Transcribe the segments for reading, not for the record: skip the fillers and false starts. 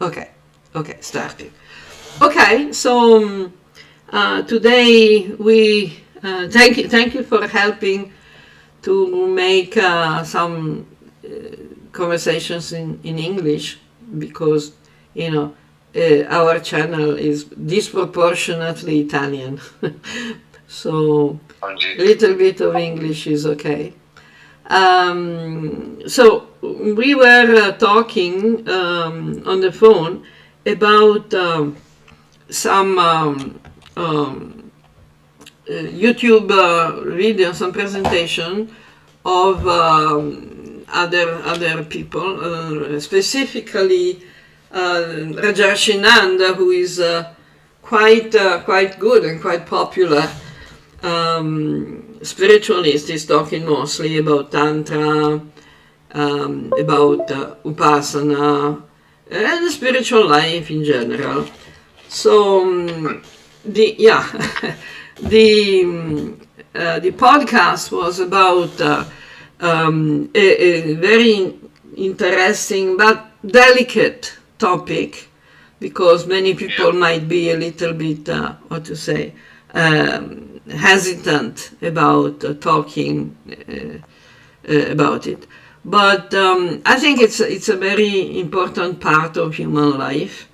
Okay, okay, starting. Okay, so today we thank you for helping to make some conversations in English, because you know our channel is disproportionately Italian, so a little bit of English is okay. So we were talking on the phone about some YouTube videos, some presentation of other people, specifically Rajarshinanda, who is quite good and quite popular spiritualist. Is talking mostly about tantra, about upasana, and the spiritual life in general. So the the podcast was about a very interesting but delicate topic, because many people might be a little bit hesitant about talking about it. But I think it's a very important part of human life,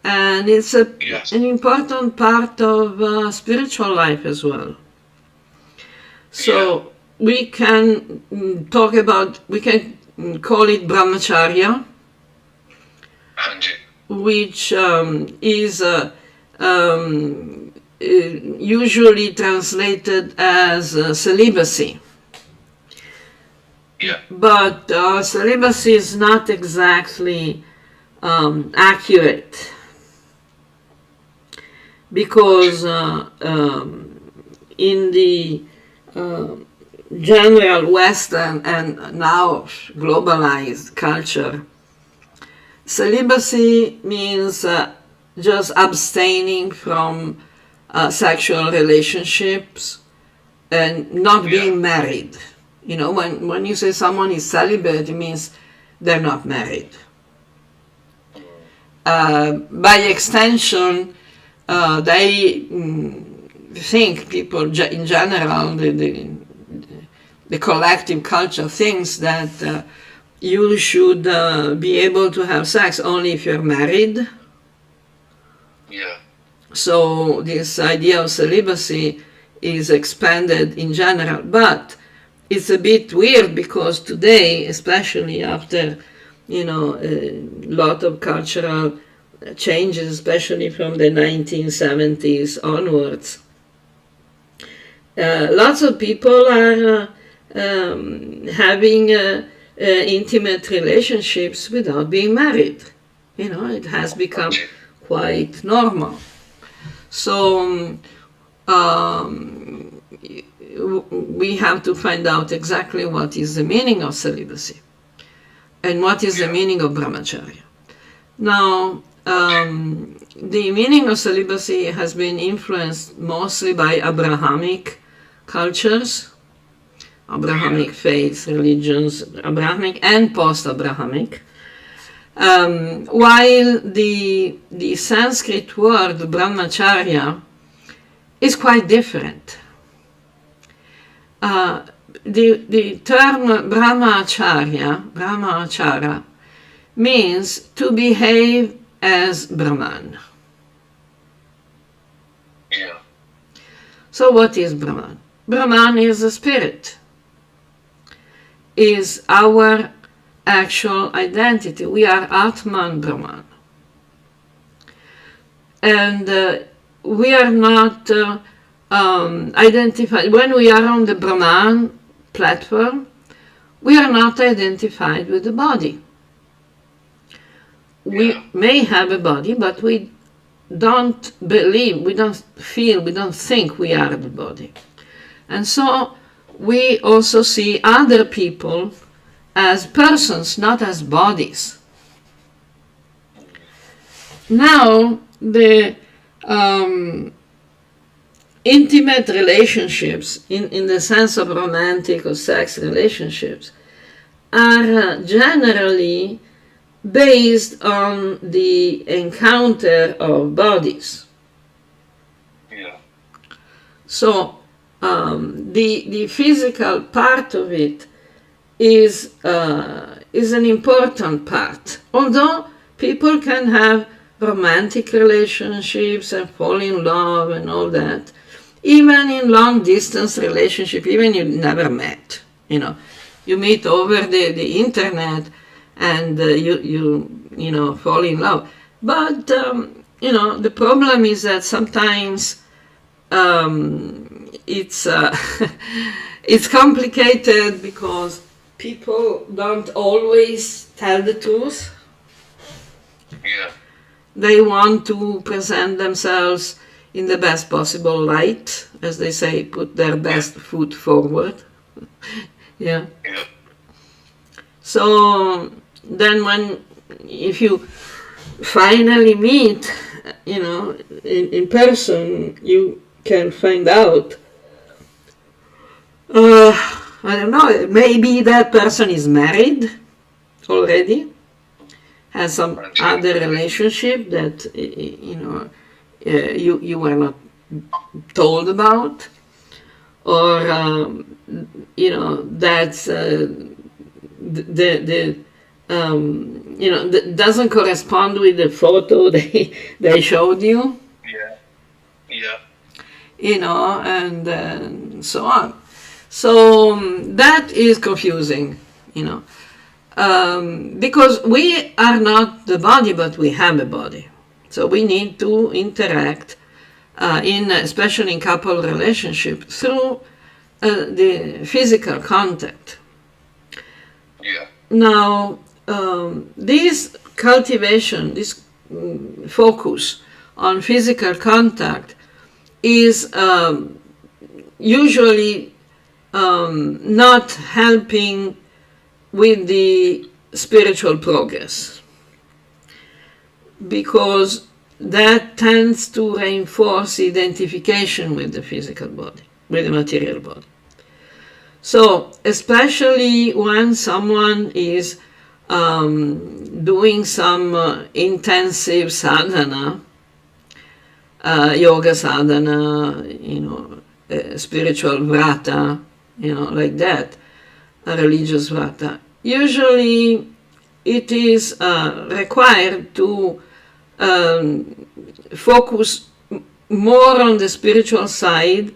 and it's an important part of spiritual life as well. So we can we can call it Brahmacharya, which is usually translated as celibacy. But celibacy is not exactly accurate, because in the general Western and now globalized culture, celibacy means just abstaining from sexual relationships and not being married. You know, when you say someone is celibate, it means they're not married. By extension, they think, people in general, the collective culture thinks that you should be able to have sex only if you're married. So this idea of celibacy is expanded in general, but it's a bit weird, because today, especially after a lot of cultural changes, especially from the 1970s onwards, lots of people are having intimate relationships without being married. It has become quite normal. So we have to find out exactly what is the meaning of celibacy and what is the meaning of Brahmacharya. Now, the meaning of celibacy has been influenced mostly by Abrahamic cultures, Abrahamic faiths, religions, Abrahamic and post-Abrahamic, while the Sanskrit word Brahmacharya is quite different. The term Brahmacharya means to behave as Brahman. So what is Brahman? Brahman is a spirit, is our actual identity. We are Atman Brahman. And we are not identified. When we are on the Brahman platform, we are not identified with the body. We may have a body, but we don't believe, we don't feel, we don't think we are the body. And so we also see other people as persons, not as bodies. Now, the intimate relationships, in the sense of romantic or sex relationships, are generally based on the encounter of bodies. Yeah. So the physical part of it is an important part. Although people can have romantic relationships and fall in love and all that, even in long distance relationship, even you never met, you meet over the internet and you fall in love. But the problem is that sometimes it's it's complicated because people don't always tell the truth. Yeah. They want to present themselves in the best possible light, as they say, put their best foot forward. Yeah. Yeah. So then if you finally meet, in person, you can find out, I don't know, maybe that person is married already, has some other relationship that you were not told about, or that's that doesn't correspond with the photo they showed you. Yeah. Yeah. And so on. So that is confusing, because we are not the body, but we have a body. So we need to interact, especially in couple relationship, through the physical contact. Yeah. Now, this cultivation, this focus on physical contact is usually not helping with the spiritual progress, because that tends to reinforce identification with the physical body, with the material body. So, especially when someone is doing some intensive sadhana, yoga sadhana, spiritual vrata, like that, a religious vrata. Usually it is required to focus more on the spiritual side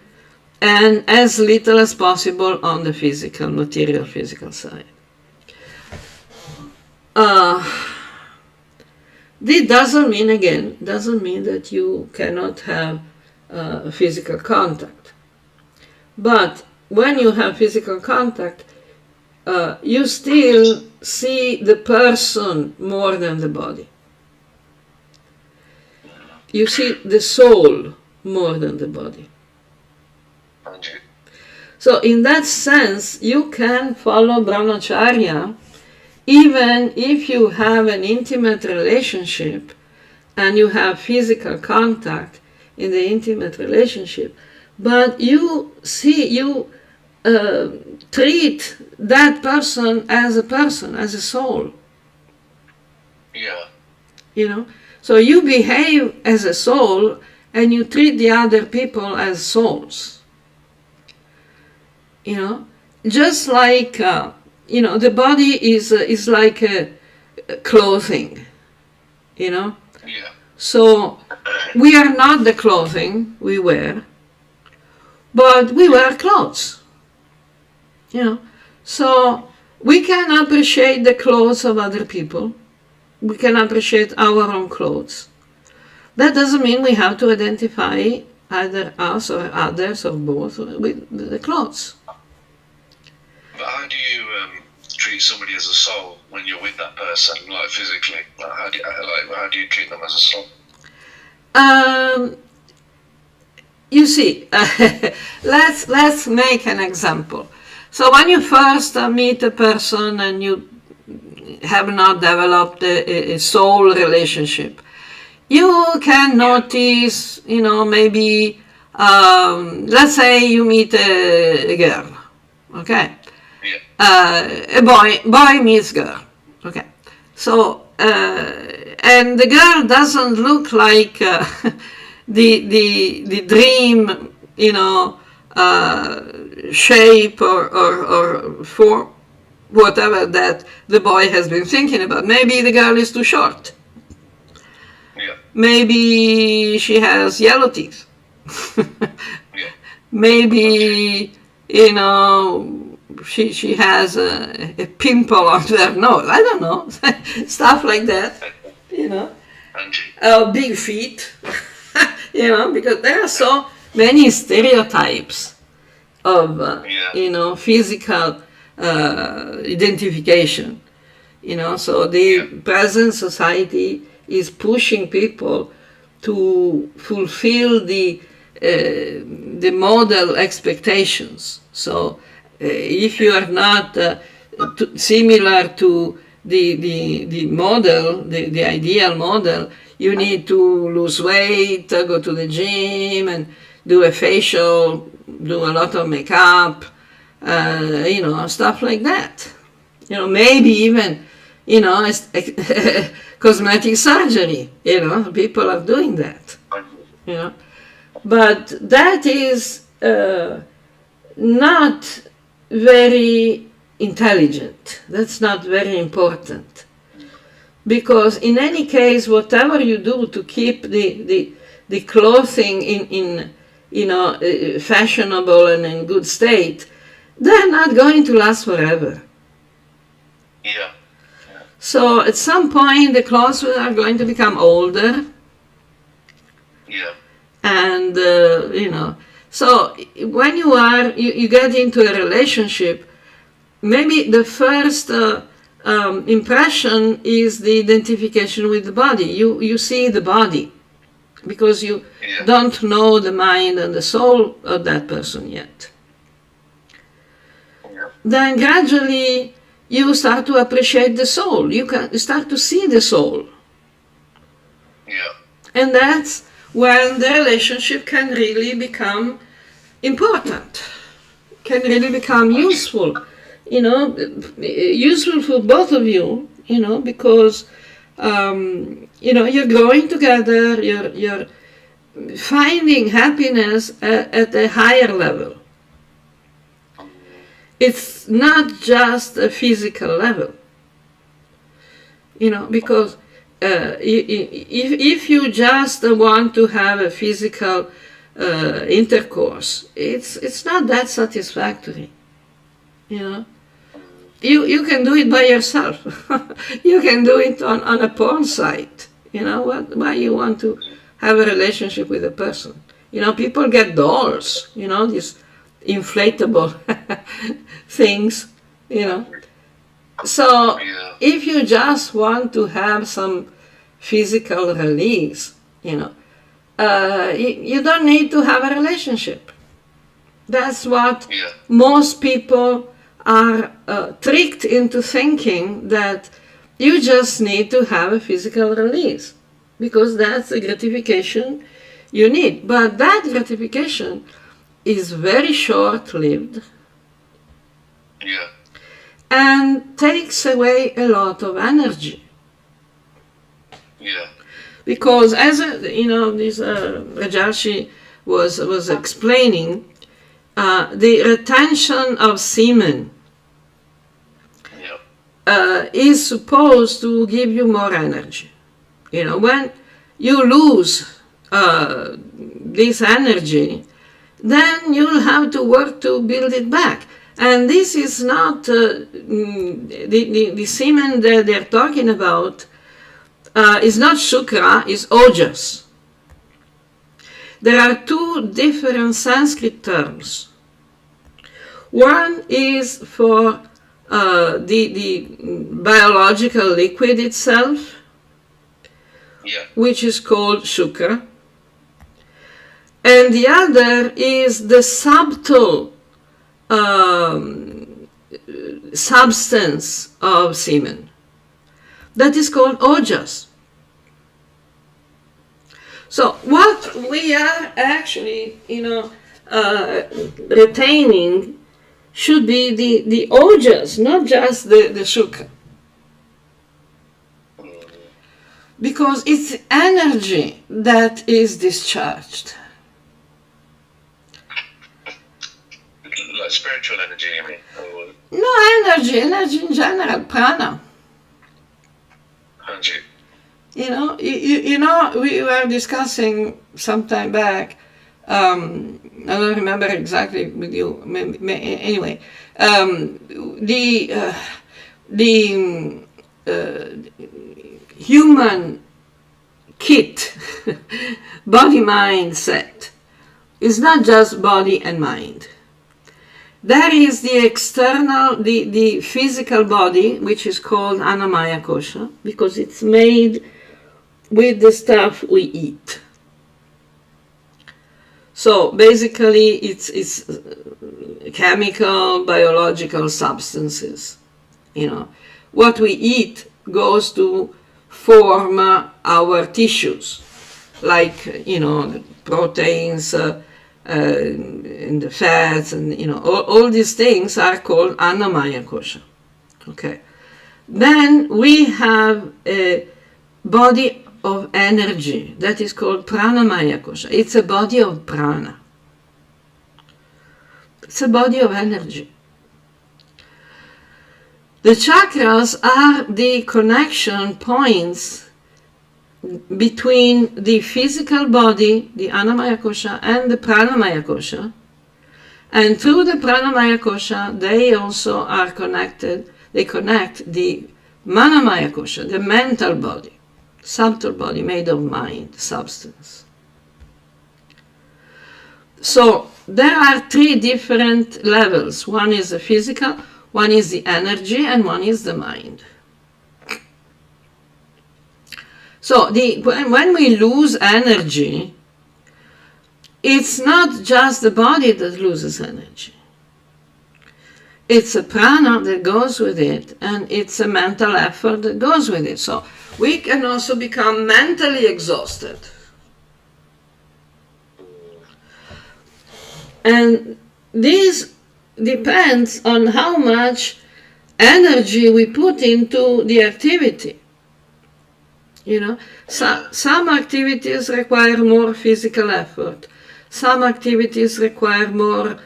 and as little as possible on the physical, material physical side. This doesn't mean that you cannot have physical contact. But when you have physical contact, you still see the person more than the body. You see the soul more than the body. So in that sense, you can follow Brahmacharya even if you have an intimate relationship and you have physical contact in the intimate relationship, but you treat that person, as a soul. Yeah. So you behave as a soul and you treat the other people as souls. Just like, the body is like a clothing, Yeah. So we are not the clothing we wear, but we wear clothes. So we can appreciate the clothes of other people. We can appreciate our own clothes. That doesn't mean we have to identify either us or others or both with the clothes. But how do you treat somebody as a soul when you're with that person, like physically? Like how do you treat them as a soul? You see, let's make an example. So when you first meet a person and you have not developed a soul relationship, you can notice, maybe, let's say you meet a girl, okay? A boy meets girl, okay? So and the girl doesn't look like the dream, shape or form, whatever that the boy has been thinking about. Maybe the girl is too short. Yeah. Maybe she has yellow teeth. Yeah. Maybe, she has a pimple on their nose. I don't know. Stuff like that. Big feet. Because there are so many stereotypes of, physical identification. So the present society is pushing people to fulfill the model expectations. So if you are not similar to the model, the ideal model, you need to lose weight, go to the gym and do a facial, do a lot of makeup, stuff like that. Maybe even, cosmetic surgery, people are doing that, But that is not very intelligent. That's not very important. Because in any case, whatever you do to keep the clothing in fashionable and in good state, they're not going to last forever. Yeah. So at some point, the clothes are going to become older. Yeah. And, so when you get into a relationship, maybe the first impression is the identification with the body. You see the body because you don't know the mind and the soul of that person yet. Yeah. Then gradually you start to appreciate the soul. You start to see the soul. Yeah. And that's when the relationship can really become important, can really become useful, useful for both of you, because, you're growing together, you're finding happiness at a higher level. It's not just a physical level, because if you just want to have a physical intercourse, it's not that satisfactory. You can do it by yourself. You can do it on a porn site. Why you want to have a relationship with a person? People get dolls. These inflatable things. So if you just want to have some physical release, you don't need to have a relationship. That's what most people are tricked into thinking, that you just need to have a physical release because that's the gratification you need. But that gratification is very short-lived. Yeah. And takes away a lot of energy. Yeah. Because as this Rajarshi was explaining, the retention of semen is supposed to give you more energy. When you lose this energy, then you'll have to work to build it back. And this is not the semen that they're talking about is not shukra, is ojas. There are two different Sanskrit terms. One is for the biological liquid itself, which is called shukra. And the other is the subtle substance of semen. That is called ojas. So what we are actually, retaining should be the ojas, not just the shukra. Because it's energy that is discharged. Like spiritual energy, you mean? Or No, energy in general, prana. energy? You know, we were discussing some time back. I don't remember exactly with you. Anyway, the human kit, body mind set, is not just body and mind. There is the external, the physical body, which is called Annamaya Kosha, because it's made with the stuff we eat. So basically it's chemical, biological substances. What we eat goes to form our tissues, like, the proteins and the fats, and, all these things are called Annamaya Kosha. Okay. Then we have a body of energy that is called Pranamaya Kosha. It's a body of prana. It's a body of energy. The chakras are the connection points between the physical body, the Annamaya Kosha, and the Pranamaya Kosha. And through the Pranamaya Kosha, they also are connected. They connect the Manomaya Kosha, the mental body, subtle body made of mind, substance. So there are three different levels. One is the physical, one is the energy, and one is the mind. So when we lose energy, it's not just the body that loses energy. It's a prana that goes with it, and it's a mental effort that goes with it. So we can also become mentally exhausted. And this depends on how much energy we put into the activity. Some activities require more physical effort. Some activities require more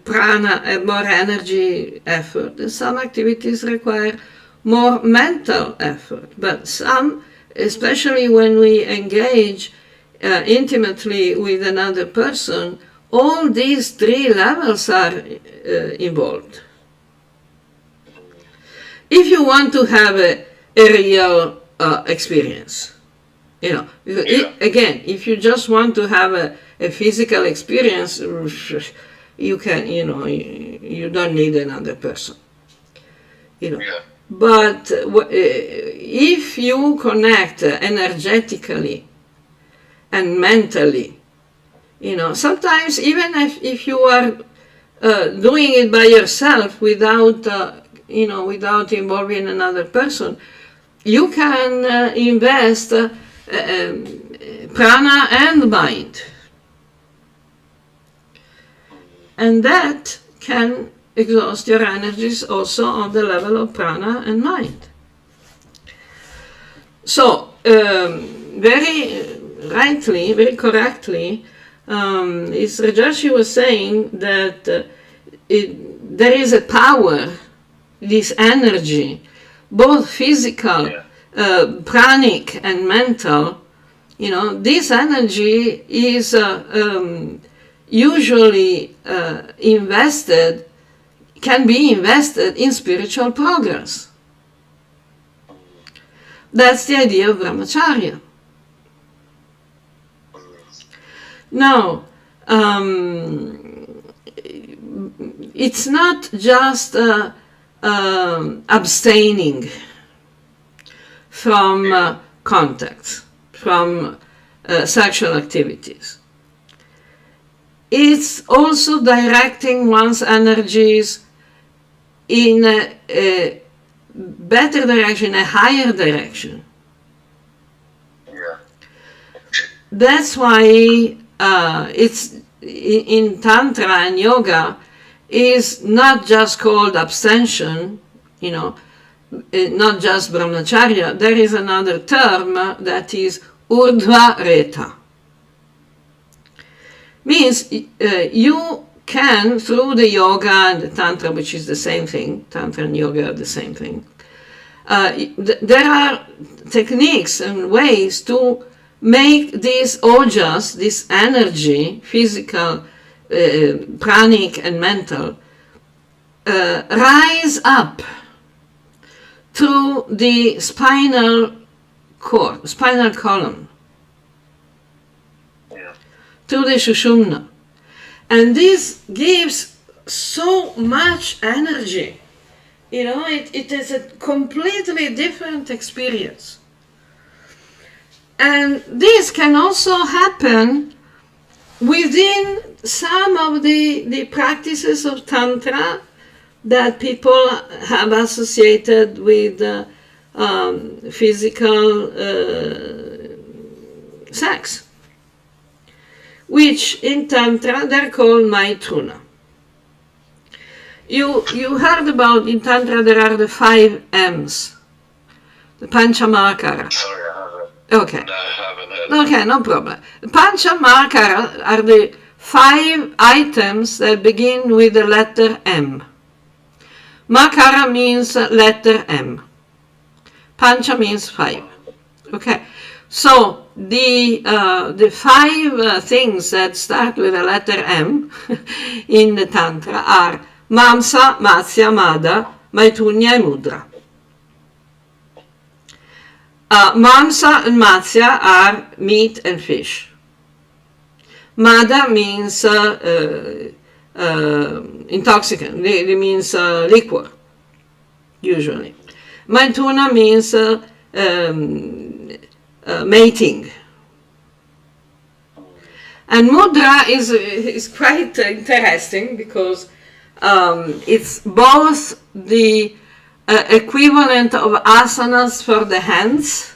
prana, more energy effort. And some activities require more mental effort. But some, especially when we engage intimately with another person, all these three levels are involved. If you want to have a real experience, if you just want to have a physical experience, you can, you don't need another person. But if you connect energetically and mentally, sometimes even if you are doing it by yourself without involving another person, you can invest prana and mind. And that can exhaust your energies also on the level of prana and mind. So, very rightly, very correctly, Rajarshi was saying that there is a power, this energy, both physical, pranic and mental. This energy is usually can be invested in spiritual progress. That's the idea of Brahmacharya. Now, it's not just abstaining from contacts, from sexual activities. It's also directing one's energies in a better direction, a higher direction. That's why it's in tantra and yoga is not just called abstention, not just Brahmacharya, there is another term that is Urdhva Reta. Means you can, through the yoga and the tantra, which is the same thing, tantra and yoga are the same thing, there are techniques and ways to make this ojas, this energy, physical, pranic and mental, rise up through the spinal column, through the Sushumna. And this gives so much energy. You know, it is a completely different experience. And this can also happen within some of the practices of Tantra that people have associated with physical sex, which in Tantra they're called Maitruna. You heard about, in Tantra there are the 5 M's, the Panchamarkara. Sorry, I haven't. Okay. No, I haven't heard. Okay, no problem. Panchamarkara are the 5 items that begin with the letter M. Makara means letter M. Pancha means 5. Okay. So the 5 things that start with the letter M in the Tantra are Mamsa, Matsya, Mada, Maitunya, and Mudra. Mamsa and Matsya are meat and fish. Mada means intoxicant, it means liquor, usually. Maituna means mating. And mudra is quite interesting because it's both the equivalent of asanas for the hands,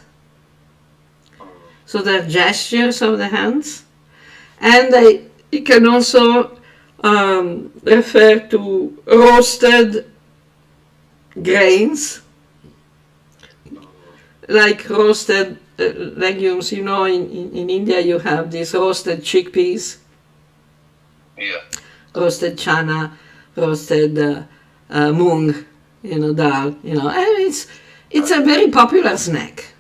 so they're gestures of the hands, and it can also refer to roasted grains, like roasted legumes. You know, in India you have these roasted chickpeas, roasted chana, roasted moong, dal, and it's a very popular snack,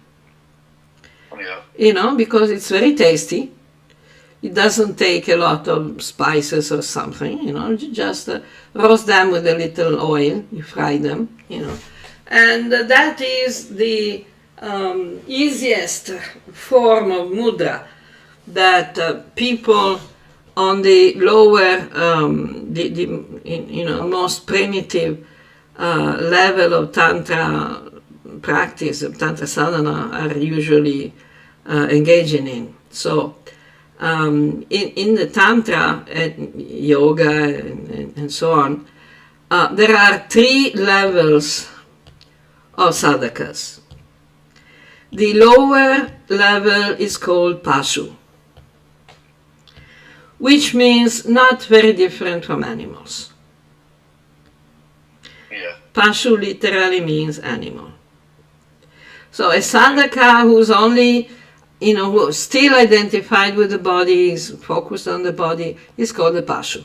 because it's very tasty. It doesn't take a lot of spices or something, you just roast them with a little oil, you fry them, and that is the easiest form of mudra that people on the lower, most primitive level of Tantra practice, of Tantra sadhana, are usually engaging in. So, in the Tantra and yoga and so on, there are 3 levels of sadhakas. The lower level is called Pashu, which means not very different from animals. Pashu literally means animal. So a sadhaka who's only, who's still identified with the body, is focused on the body, is called a Pashu.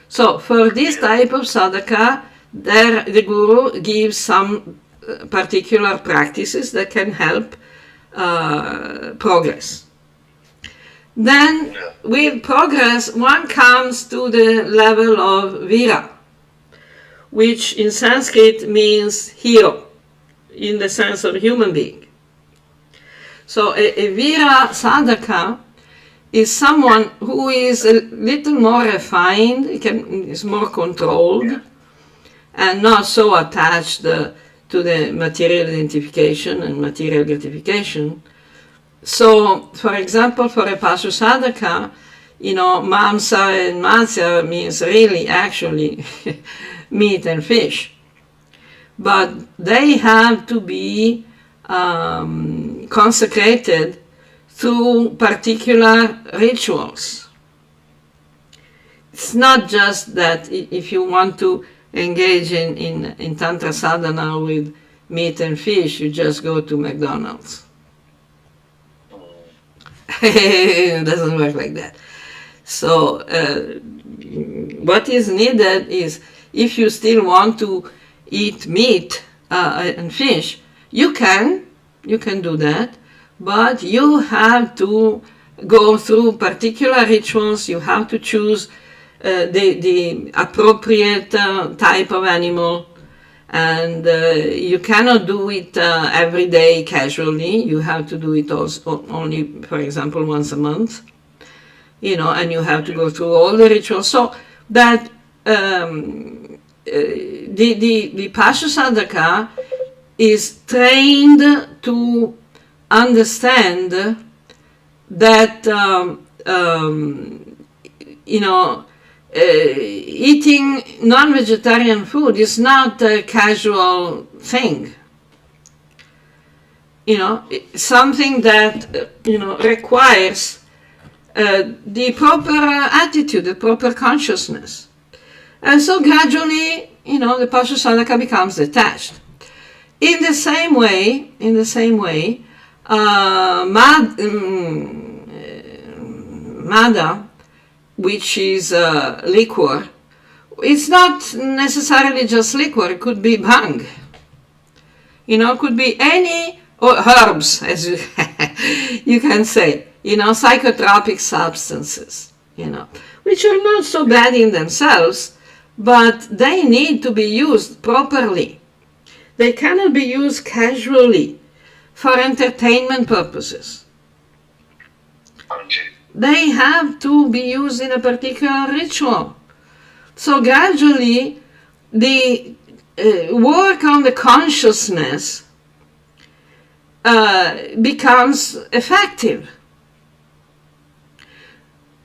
So for this type of sadhaka, the guru gives some particular practices that can help progress. Then with progress, one comes to the level of Vira, which in Sanskrit means hero, in the sense of human being. So a Vira sadhaka is someone who is a little more refined, is more controlled, and not so attached to the material identification and material gratification. So, for example, for a Pashu sadhaka, Mamsa and Matsya means really, actually, meat and fish. But they have to be consecrated through particular rituals. It's not just that if you want to engage in Tantra sadhana with meat and fish, you just go to McDonald's. It doesn't work like that. So what is needed is, if you still want to eat meat and fish, you can do that, but you have to go through particular rituals. You have to choose the appropriate type of animal, and you cannot do it every day casually. You have to do it also only, for example, once a month, and you have to go through all the rituals, so that the Pashusadhaka is trained to understand that eating non-vegetarian food is not a casual thing. Something that requires the proper attitude, the proper consciousness. And so gradually, the Pashusadhaka becomes detached. In the same way, Mada, which is liquor, it's not necessarily just liquor. It could be bhang. It could be any, or herbs, as you can say. Psychotropic substances, which are not so bad in themselves, but they need to be used properly. They cannot be used casually for entertainment purposes. They have to be used in a particular ritual. So gradually, the work on the consciousness becomes effective.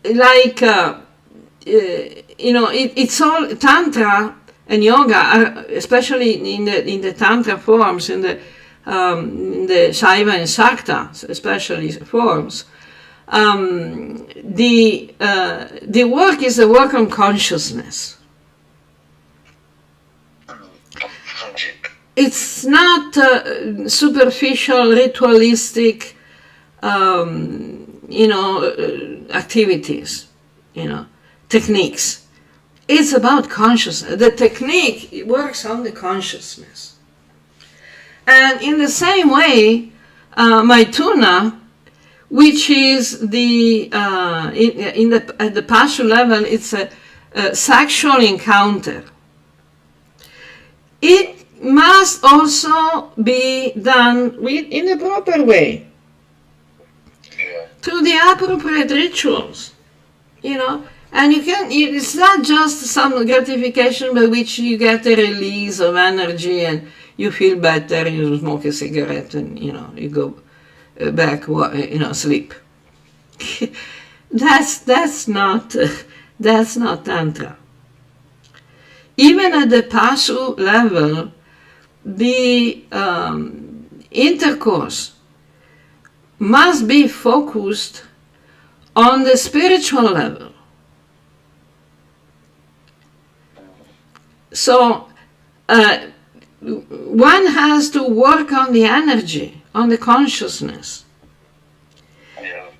Like, it's all tantra and yoga, especially in the tantra forms, in the Shaiva and Shakta, especially forms. The work is a work on consciousness. It's not superficial, ritualistic, activities, techniques. It's about consciousness. The technique works on the consciousness. And in the same way, Maituna, which is at the Pashu level, it's a sexual encounter. It must also be done in a proper way, through the appropriate rituals, and it's not just some gratification by which you get a release of energy and you feel better, you smoke a cigarette and, you go back, sleep. That's not Tantra. Even at the Pashu level, the intercourse must be focused on the spiritual level. So one has to work on the energy, on the consciousness.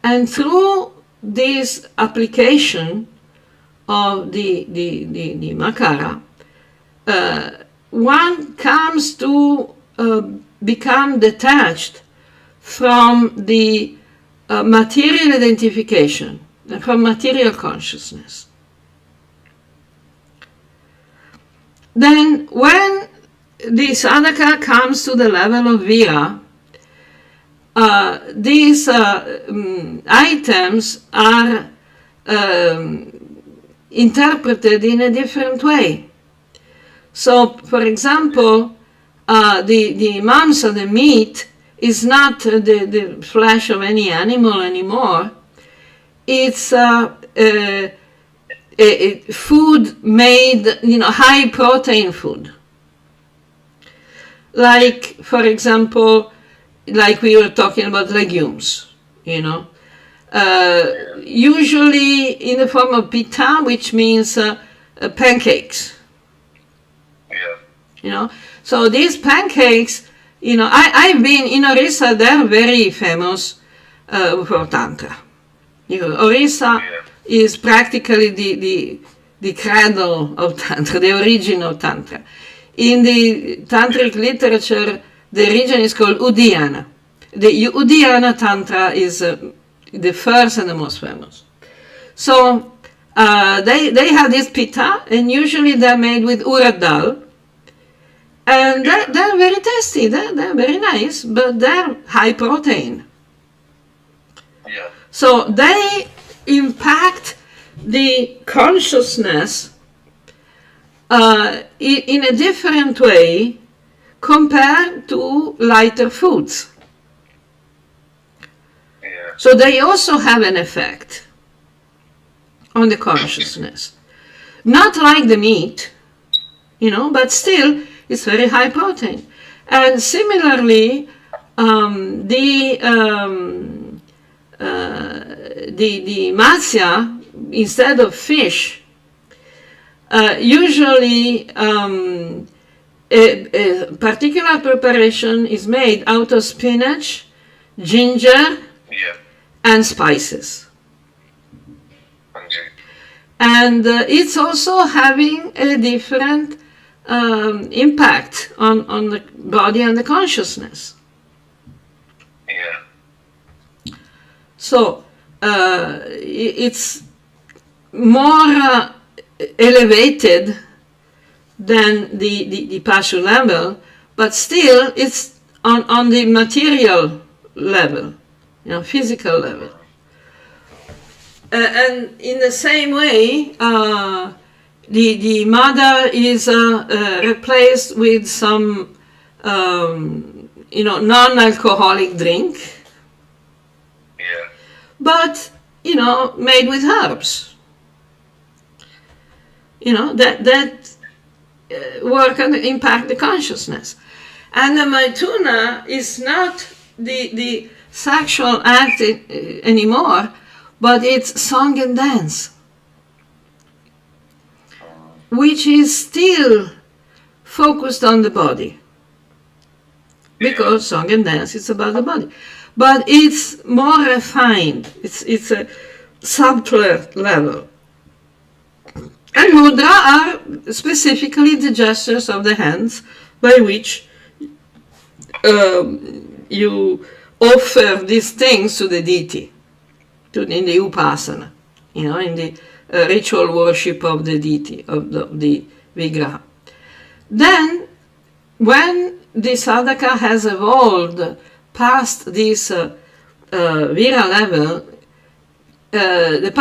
And through this application of the Makara, one comes to become detached from the material identification, from material consciousness. Then when the sadhaka comes to the level of vira, these items are interpreted in a different way. So, for example, the mamsa, the meat, is not the flesh of any animal anymore. It's food made, high protein food. Like, for example, like we were talking about legumes, usually in the form of pita, which means pancakes. So these pancakes You know, I've been in Orissa. They're very famous for tantra. You know, Orissa is practically the cradle of tantra, the origin of tantra. In the tantric literature, the region is called Udiyana. The Udiyana tantra is the first and the most famous. So they have this pita, and usually they're made with urad dal. And they're very tasty, they're very nice, but they're high protein. Yeah. So they impact the consciousness in a different way compared to lighter foods. Yeah. So they also have an effect on the consciousness. Not like the meat, you know, but still it's very high protein. And similarly, the matsya, instead of fish, usually a particular preparation is made out of spinach, ginger, and spices. And it's also having a different impact on the body and the consciousness. Yeah. So it's more elevated than the pashu level, but still it's on the material level, you know, physical level. And in the same way, the mother is replaced with some, you know, non-alcoholic drink, but, you know, made with herbs. You know, that work and impact the consciousness. And the maituna is not the sexual act anymore, but it's song and dance, which is still focused on the body, because song and dance is about the body, but it's more refined. It's a subtler level. And mudra are specifically the gestures of the hands by which you offer these things to the deity, in the upasana, you know, in the ritual worship of the deity, of the vigraha. Then, when the sadhaka has evolved past this vira level, the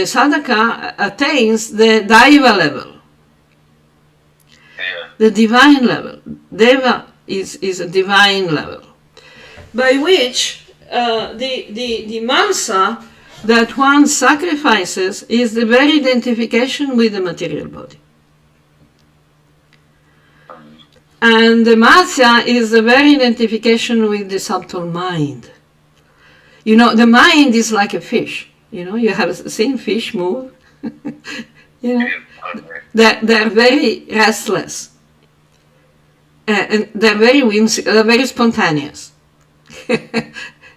sadhaka attains the daiva level, the divine level. Deva is a divine level, by which the mansa that one sacrifices is the very identification with the material body. And the matsya is the very identification with the subtle mind. You know, the mind is like a fish. You know, you have seen fish move. You know, they're very restless. And they're very whimsical, they're very spontaneous.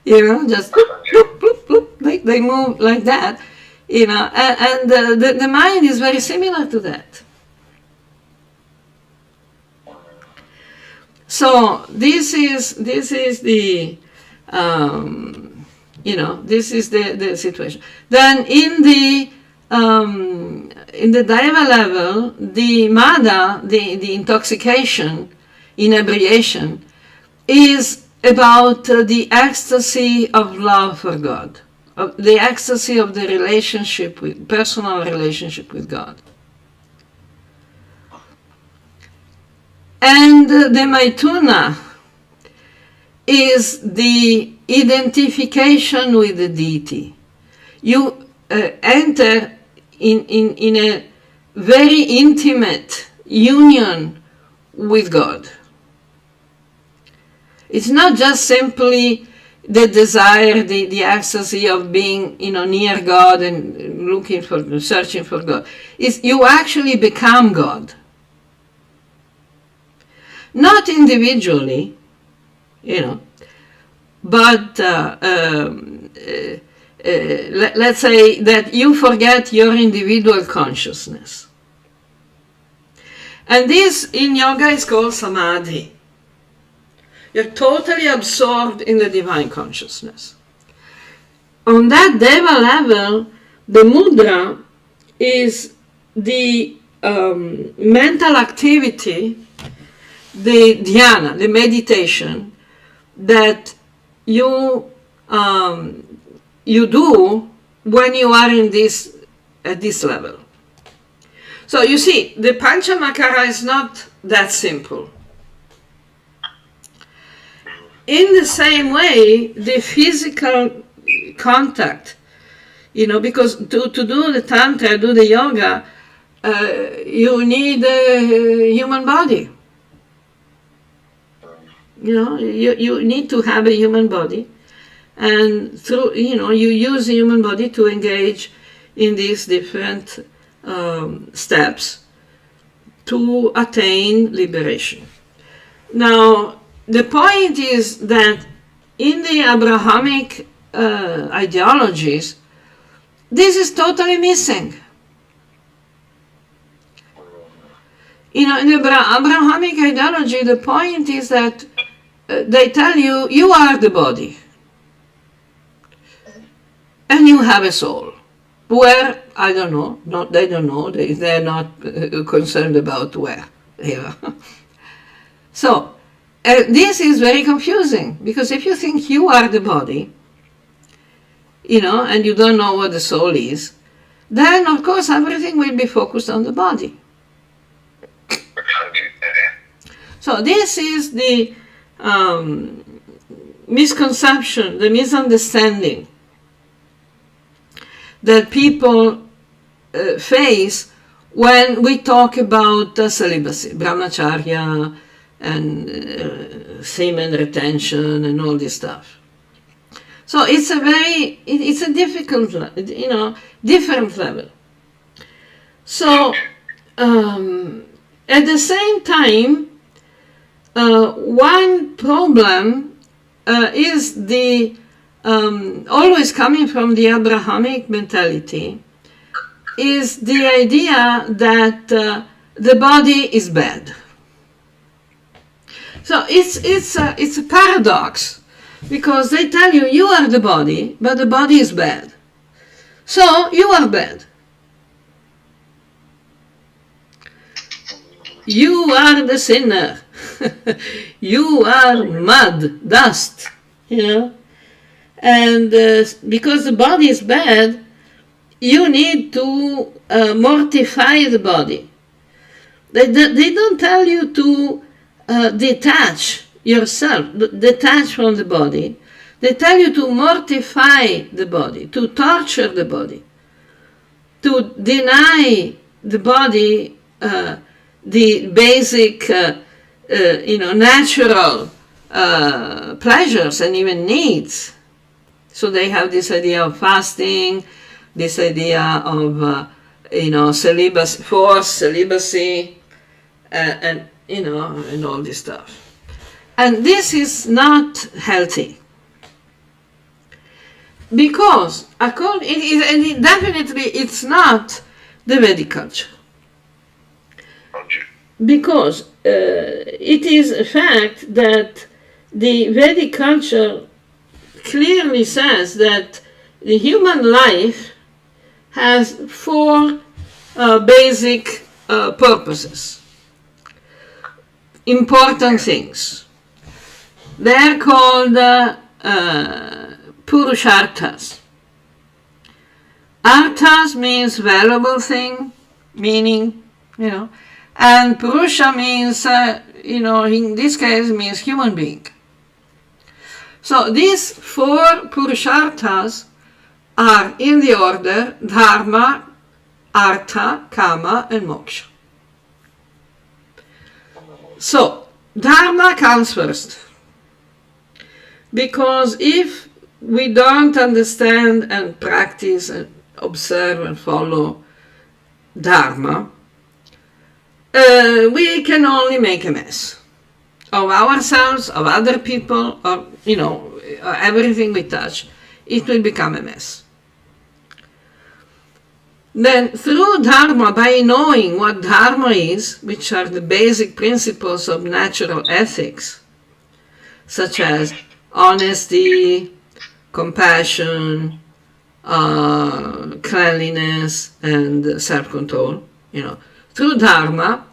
You know, just bloop, bloop, bloop, they move like that, you know, and the mind is very similar to that. So this is the, you know, this is the situation. Then in the daiva level, the mada, the intoxication, inebriation, is about the ecstasy of love for God, of the ecstasy of the relationship with, personal relationship with God. And the maituna is the identification with the deity. You enter in a very intimate union with God. It's not just simply the desire, the ecstasy of being, you know, near God and looking for, searching for God. It's, you actually become God. not individually, but let's say that you forget your individual consciousness. And this in yoga is called samadhi. You're totally absorbed in the divine consciousness. On that deva level, the mudra is the mental activity, the dhyana, the meditation that you do when you are at this level. So you see, the Panchamakara is not that simple. In the same way, the physical contact, because to do the tantra, do the yoga, you need a human body. You need to have a human body, and through you use the human body to engage in these different steps to attain liberation. Now, the point is that in the Abrahamic ideologies, this is totally missing. In the Abrahamic ideology, the point is that they tell you, you are the body. And you have a soul. Where? I don't know. They don't know. They're not concerned about where. So, this is very confusing, because if you think you are the body, and you don't know what the soul is, then of course everything will be focused on the body. So this is the misconception, the misunderstanding that people face when we talk about celibacy, Brahmacharya, and semen retention and all this stuff. So it's a difficult, different level. So at the same time, one problem is the always coming from the Abrahamic mentality, is the idea that the body is bad. So it's a paradox, because they tell you, you are the body, but the body is bad. So you are bad. You are the sinner. You are mud, dust, And because the body is bad, you need to mortify the body. They don't tell you to detach yourself, detach from the body. They tell you to mortify the body, to torture the body, to deny the body the basic, natural pleasures and even needs. So they have this idea of fasting, this idea of, celibacy, forced celibacy, and all this stuff. And this is not healthy. Because, definitely it's not the Vedic culture. Because it is a fact that the Vedic culture clearly says that the human life has four basic purposes, important things. They're called purusharthas. Arthas means valuable thing, meaning, and purusha means, in this case means human being. So these four purusharthas are in the order dharma, artha, kama, and moksha. So dharma comes first. Because if we don't understand and practice and observe and follow dharma, we can only make a mess. of ourselves, of other people, or, everything we touch, it will become a mess. Then through Dharma, by knowing what Dharma is, which are the basic principles of natural ethics, such as honesty, compassion, cleanliness, and self-control, through Dharma,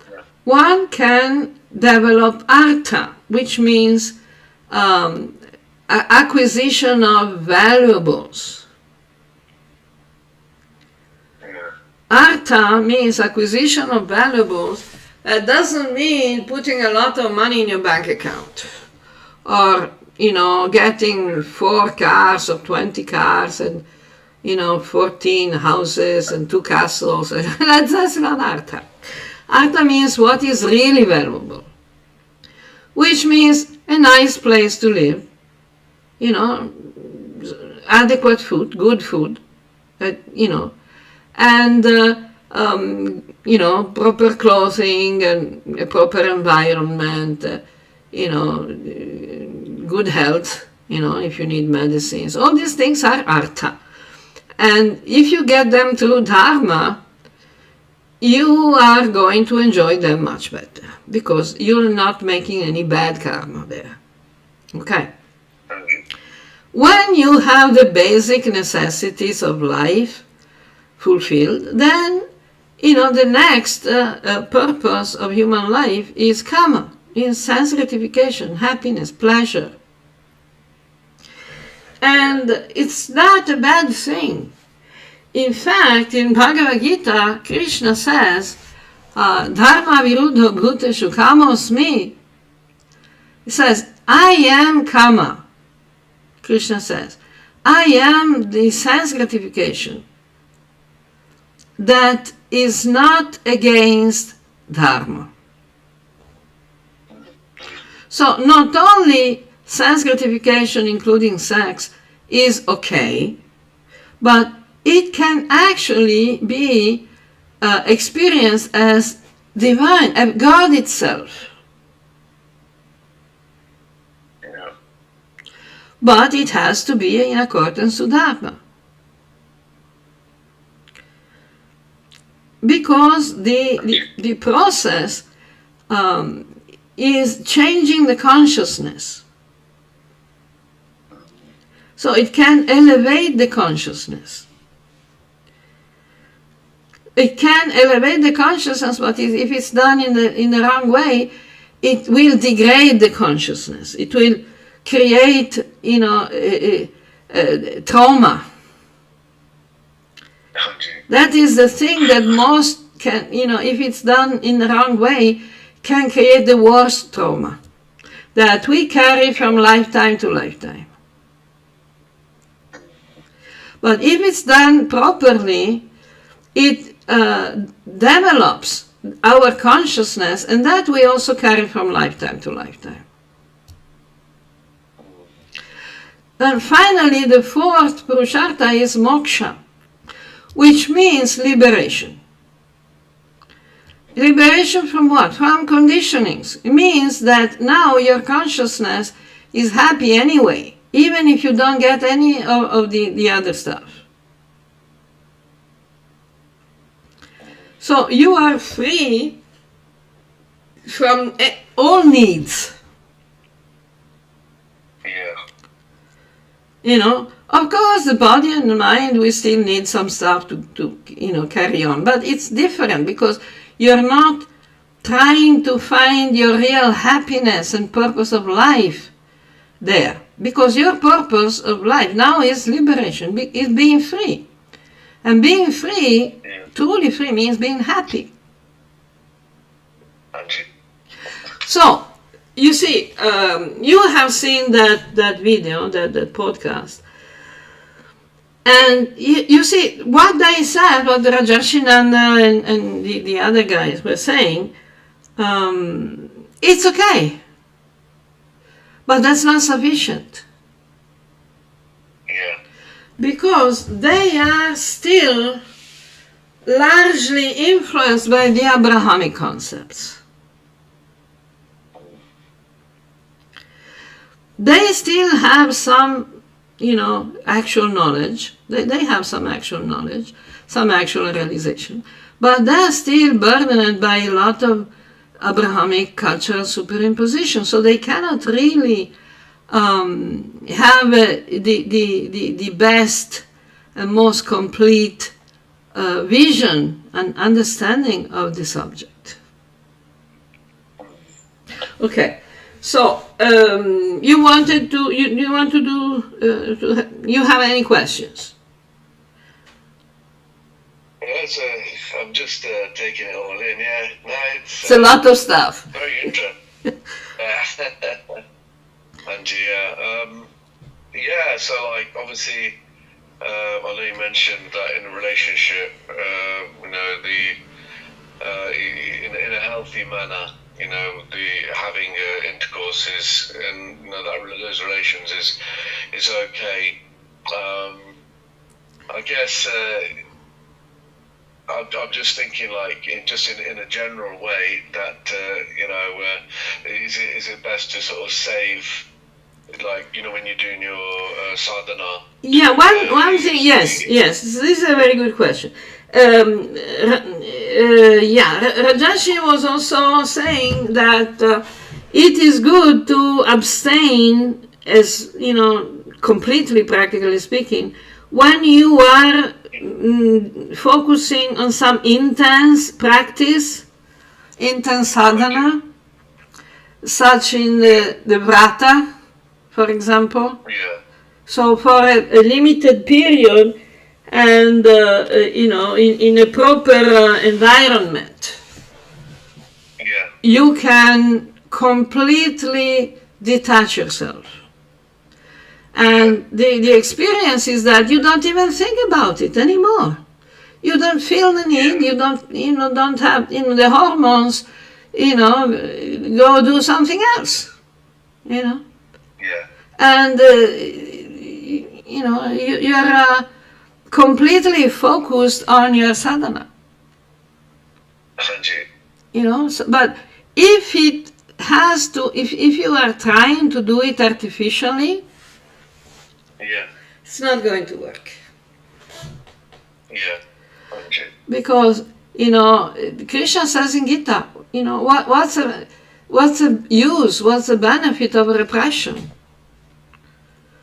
one can develop artha, which means acquisition of valuables. Artha means acquisition of valuables. That doesn't mean putting a lot of money in your bank account, or getting 4 cars or 20 cars and 14 houses and 2 castles. That's not artha. Artha means what is really valuable, which means a nice place to live, adequate food, good food, and proper clothing and a proper environment, good health, if you need medicines. All these things are artha. And if you get them through Dharma, you are going to enjoy them much better, because you're not making any bad karma there. Okay? When you have the basic necessities of life fulfilled, then, the next purpose of human life is kama, is sense gratification, happiness, pleasure. And it's not a bad thing. In fact, in Bhagavad Gita, Krishna says, Dharma viruddha bhuteshu kamosmi. He says, I am kama. Krishna says, I am the sense gratification that is not against Dharma. So not only sense gratification, including sex, is okay, but it can actually be experienced as divine, as God itself. But it has to be in accordance to Dharma. Because the process is changing the consciousness. So it can elevate the consciousness. It can elevate the consciousness, but if it's done in the wrong way, it will degrade the consciousness. It will create, trauma. That is the thing that most can, if it's done in the wrong way, can create the worst trauma that we carry from lifetime to lifetime. But if it's done properly, it develops our consciousness, and that we also carry from lifetime to lifetime. And finally, the fourth Purushartha is moksha, which means liberation. Liberation from what? From conditionings. It means that now your consciousness is happy anyway, even if you don't get any of the other stuff. So you are free from all needs. Of course, the body and the mind, we still need some stuff to carry on. But it's different, because you're not trying to find your real happiness and purpose of life there. Because your purpose of life now is liberation, is being free. And being free, truly free, means being happy. So, you see, you have seen that video, that podcast. And you see, what they said, what the Rajarshinanda and the other guys were saying, it's okay. But that's not sufficient. Yeah. Because they are still largely influenced by the Abrahamic concepts. they still have some, actual knowledge. They have some actual knowledge, some actual realization, but they're still burdened by a lot of Abrahamic cultural superimposition, so they cannot really have the best and most complete vision and understanding of the subject. Okay, so you wanted to you want to do you have any questions? Yes, I'm just taking it all in. Yeah, no, It's a lot of stuff. Very interesting. And yeah, so like obviously, I know you mentioned that in a relationship, in a healthy manner, the having intercourse is, and that those relations is okay. I guess I'm just thinking, like, in a general way, that is it best to sort of save, like, when you're doing your sadhana? Yeah, one thing. Yes. This is a very good question. Rajashi was also saying that it is good to abstain, as completely, practically speaking, when you are focusing on some intense practice, intense sadhana, such in the vrata, for example. Yeah. So for a limited period, and in a proper environment, Yeah. you can completely detach yourself. And the experience is that you don't even think about it anymore. You don't feel the need. You don't have the hormones. Go do something else. Yeah. And you're completely focused on your sadhana. But if it has to, if you are trying to do it artificially, it's not going to work. Yeah. Because Krishna says in Gita, what's the use? What's the benefit of repression?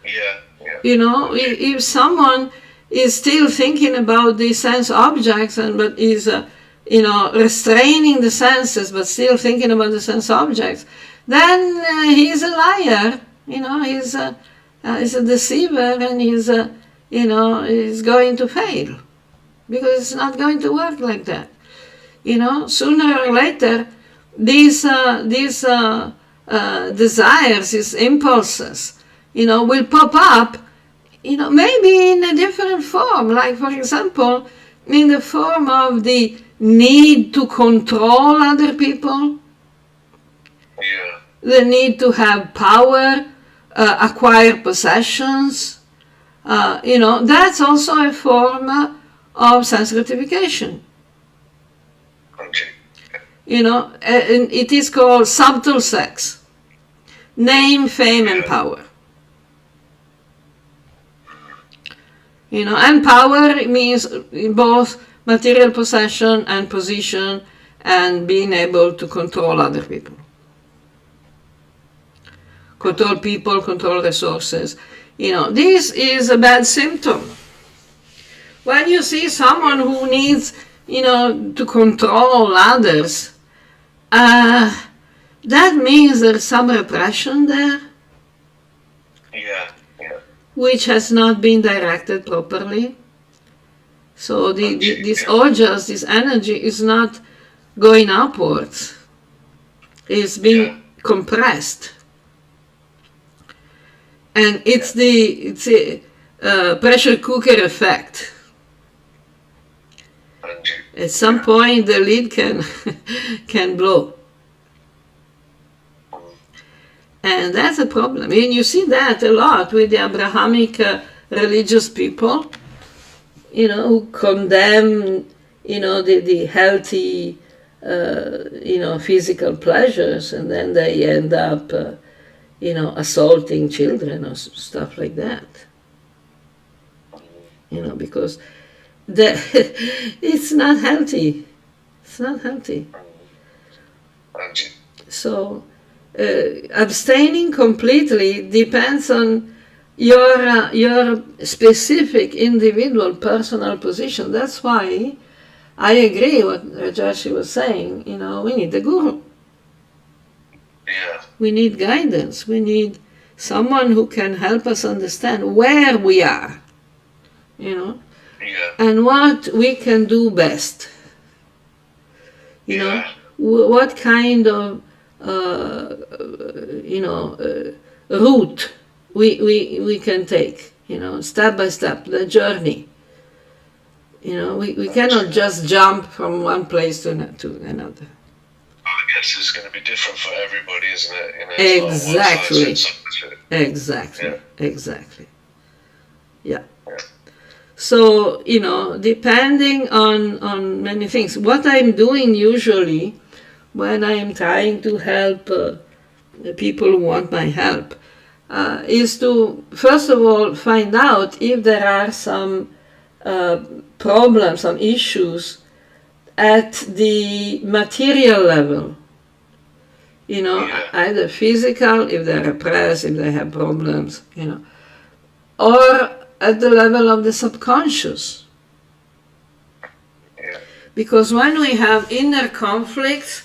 Yeah. If someone is still thinking about the sense objects but is restraining the senses but still thinking about the sense objects, then he's a liar. He's a deceiver, and he's going to fail, because it's not going to work like that. Sooner or later, these desires, these impulses, will pop up, maybe in a different form, like, for example, in the form of the need to control other people, the need to have power, acquire possessions. That's also a form of sense gratification. And it is called subtle sex. Name, fame, and power. And power means both material possession and position, and being able to control other people. Control people, control resources. This is a bad symptom. When you see someone who needs, to control others, that means there's some repression there. Which has not been directed properly. So this ojas, this energy, is not going upwards. It's being compressed. And it's the pressure cooker effect. At some point, the lid can blow. And that's a problem. And you see that a lot with the Abrahamic religious people, who condemn, the healthy, physical pleasures, and then they end up, assaulting children or stuff like that. Because it's not healthy. It's not healthy. So abstaining completely depends on your specific individual personal position. That's why I agree what Rajarshi was saying. We need a guru. Yeah. We need guidance. We need someone who can help us understand where we are, Yeah. and what we can do best. What kind of route we can take, step by step, the journey. We cannot just jump from one place to another. I guess it's going to be different for everybody, isn't it? Exactly. Yeah. Exactly. Yeah. So, depending on many things. What I'm doing usually when I'm trying to help people who want my help is to, first of all, find out if there are some problems, some issues at the material level. Either physical, if they're repressed, if they have problems, or at the level of the subconscious. Because when we have inner conflicts,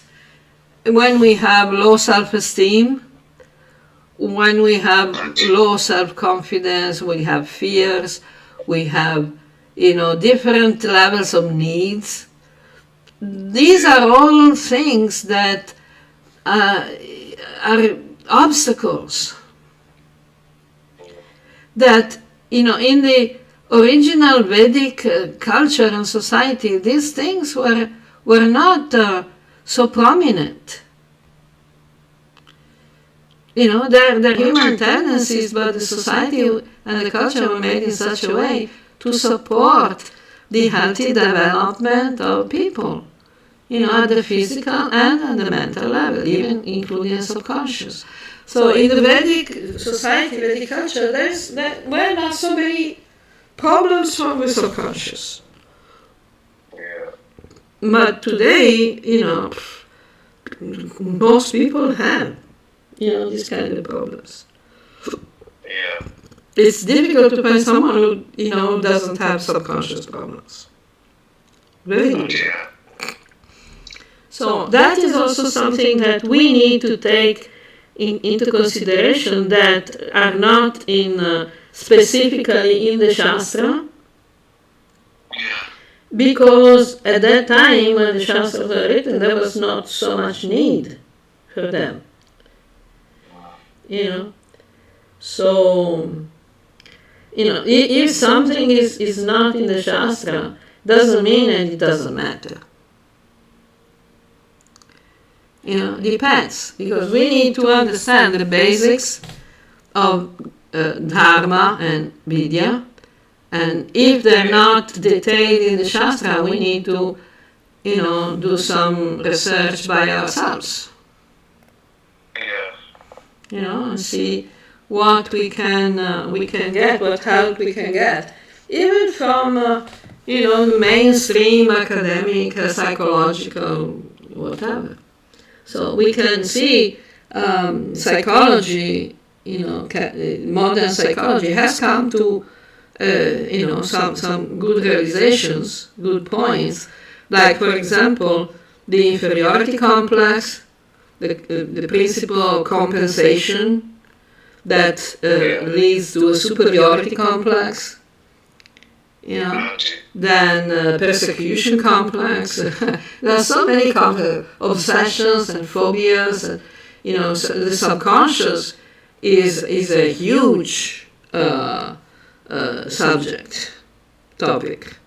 when we have low self-esteem, when we have low self-confidence, we have fears, we have, different levels of needs. These are all things that are obstacles that, in the original Vedic culture and society, these things were not so prominent. They're human tendencies, but the society and the culture were made in such a way to support the healthy development of people, at the physical and at the mental level, even including the subconscious. So in the Vedic society, Vedic culture, there were not so many problems from the subconscious. But today, most people have, these kind of problems. Yeah. It's difficult to find someone who, doesn't have subconscious problems. Very difficult. Yeah. So that is also something that we need to take into consideration, that are not specifically in the Shastra, because at that time when the Shastras were written, there was not so much need for them. So, if something is not in the Shastra, doesn't mean that it doesn't matter. Depends, because we need to understand the basics of Dharma and Vidya, and if they're not detailed in the Shastra, we need to, do some research by ourselves. And see what we can get, what help we can get, even from mainstream academic, psychological, whatever. So we can see psychology, modern psychology has come to some good realizations, good points, like, for example, the inferiority complex, the principle of compensation that leads to a superiority complex, then persecution complex. There are so many obsessions and phobias, and, the subconscious is a huge topic.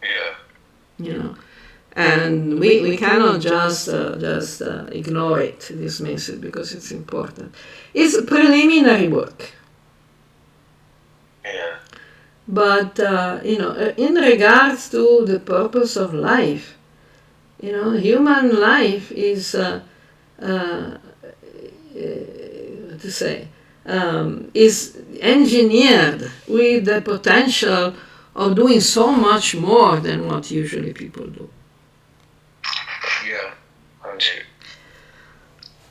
And we cannot just ignore it, dismiss it, because it's important. It's preliminary work. But, in regards to the purpose of life, human life is, is engineered with the potential of doing so much more than what usually people do. Yeah, Angie.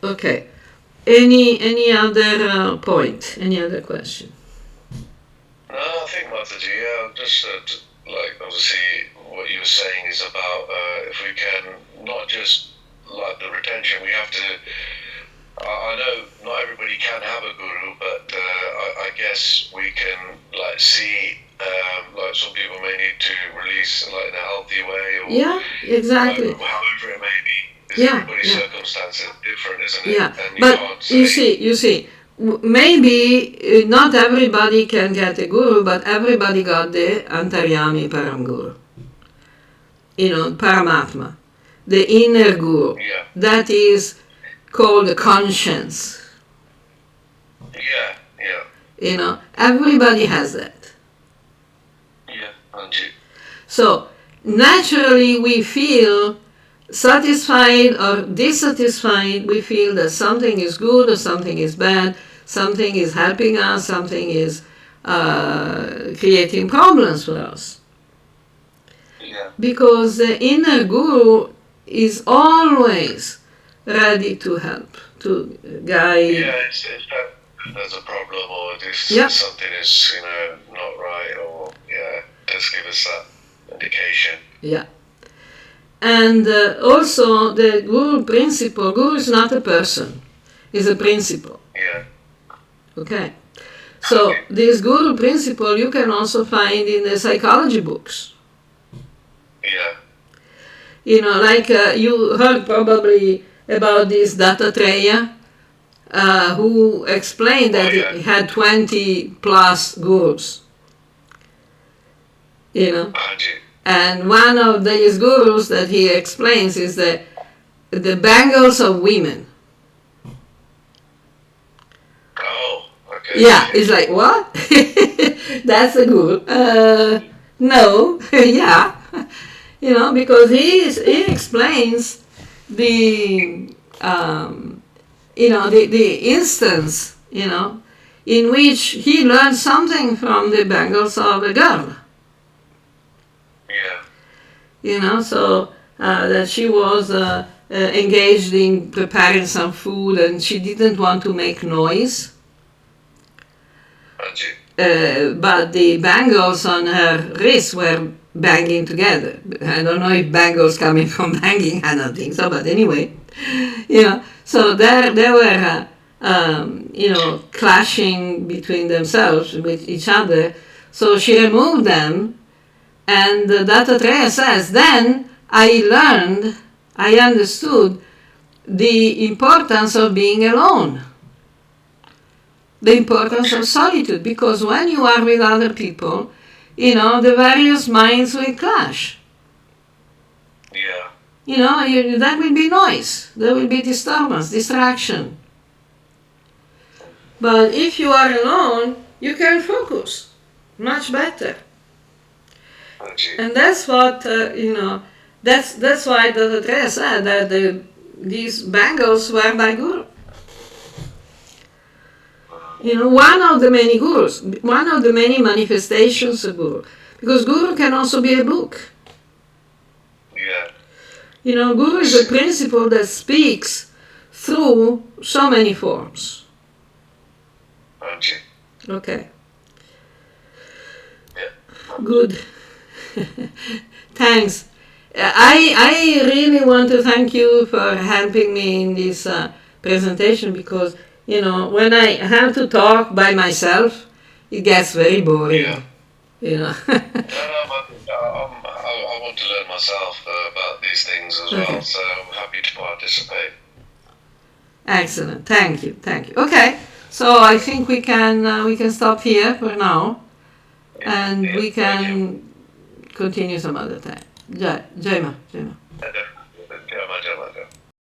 Okay. Any other point? Any other question? No, I think Mataji, yeah, just like obviously what you were saying is about if we can not just like the retention, we have to. I know not everybody can have a guru, but I guess we can like see like some people may need to release like in a healthy way, or Yeah, exactly. however it may be. Yeah, Everybody's yeah. circumstances are different, isn't it? Yeah, And you but can't say, you see, maybe not everybody can get a guru, but everybody got the Antaryami Param Guru. Paramatma, the inner guru. yeah, That is called the conscience. yeah. Everybody has that. Yeah, Angie. So naturally we feel satisfied or dissatisfied. We feel that something is good or something is bad, something is helping us, something is creating problems for us. Yeah. Because the inner guru is always ready to help, to guide. Yeah, it's there's a problem or this Yeah. something is not right, or just give us that indication. Yeah. And also the guru principle, guru is not a person, is a principle. Yeah. Okay. So this guru principle you can also find in the psychology books. Yeah. Like you heard probably about this Dattatreya, who explained that he had 20 plus gurus. Angie. And one of these gurus that he explains is the bangles of women. Oh, okay. Yeah, it's like, what? That's a guru. No, yeah. Because he explains the the instance, in which he learned something from the bangles of a girl. Yeah. So that she was engaged in preparing some food and she didn't want to make noise. But the bangles on her wrists were banging together. I don't know if bangles coming from banging, I don't think so, but anyway. So they were, clashing between themselves, with each other. So she removed them, and Dattatreya says, then I understood the importance of being alone. The importance of solitude, because when you are with other people, the various minds will clash. Yeah. There will be noise, there will be disturbance, distraction. But if you are alone, you can focus much better. And that's what, that's why Dattatreya said that these bangles were by Guru. One of the many gurus, one of the many manifestations of Guru. Because Guru can also be a book. Yeah. Guru is a principle that speaks through so many forms. Okay. Yeah. Good. Thanks. I really want to thank you for helping me in this presentation, because when I have to talk by myself, it gets very boring. Yeah. I want to learn myself about these things as well, so I'm happy to participate. Excellent. Thank you. Okay. So I think we can stop here for now, and we can continue some other time. Jai Ma.